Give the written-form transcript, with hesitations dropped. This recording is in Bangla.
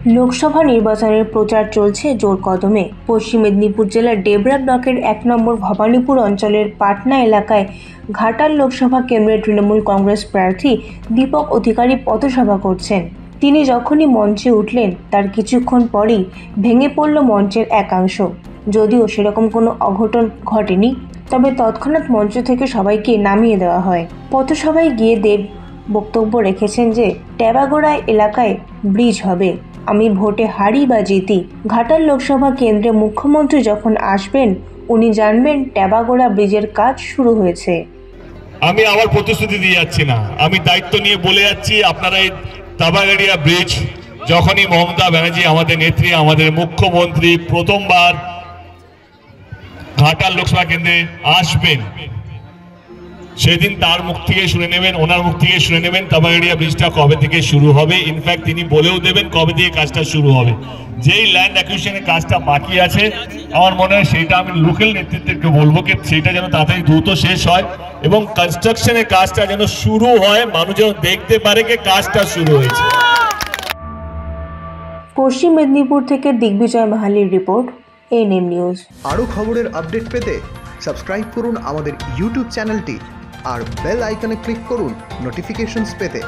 লোকসভা নির্বাচনের প্রচার চলছে জোর কদমে। পশ্চিম মেদিনীপুর জেলার ডেবরা ব্লকের 1 নম্বর ভবানীপুর অঞ্চলের পাটনা এলাকায় ঘাটাল লোকসভা কেন্দ্রের তৃণমূল কংগ্রেস প্রার্থী দীপক অধিকারী পথসভা করছেন। তিনি যখনই মঞ্চে উঠলেন তার কিছুক্ষণ পরেই ভেঙে পড়ল মঞ্চের একাংশ। যদিও সেরকম কোনো অঘটন ঘটেনি, তবে তৎক্ষণাৎ মঞ্চ থেকে সবাইকে নামিয়ে দেওয়া হয়। পথসভায় গিয়ে দেব বক্তব্য রেখেছেন যে ট্যাবাগোড়া এলাকায় ব্রিজ হবে, আমি ভোটে হারি বা জিতি, ঘাটাল লোকসভা কেন্দ্রে মুখ্যমন্ত্রী যখন আসবেন উনি জানবেন ট্যাবাগোড়া ব্রিজের কাজ শুরু হয়েছে। আমি আবার প্রতিশ্রুতি দিয়ে যাচ্ছি না, আমি দায়িত্ব নিয়ে বলে যাচ্ছি, আপনারা এই ট্যাবাগোড়া ব্রিজ যখনই মমতা ব্যানার্জি আমাদের নেত্রী, আমাদের মুখ্যমন্ত্রী প্রথমবার ঘাটাল লোকসভা কেন্দ্রে আসবেন, সেদিন তার মুখ থেকে শুনে নেবেন, ওনার মুখ থেকে শুনে নেবেন ট্যাবাগোড়া ব্রিজটা কবে থেকে শুরু হবে। ইনফ্যাক্ট তিনি বলেও দেবেন কবে থেকে কাজটা শুরু হবে। যেই ল্যান্ড অ্যাকুইজিশনের কাজটা বাকি আছে, আমার মনে হয় সেইটা আমি লোকাল নেতৃত্বকে বলবো কি সেইটা যেন তাড়াতাড়ি দ্রুত শেষ হয় এবং কনস্ট্রাকশনের কাজটা যেন শুরু হয়, মানুষ যেন দেখতে পারে যে কাজটা শুরু হয়েছে। পশ্চিম মেদিনীপুর থেকে দিগ্বিজয় মাহালির রিপোর্ট, এএনএম নিউজ। আরও খবরের আপডেট পেতে সাবস্ক্রাইব করুন আমাদের ইউটিউব চ্যানেলটি আর বেল আইকনে ক্লিক করুন নোটিফিকেশনস পেতে।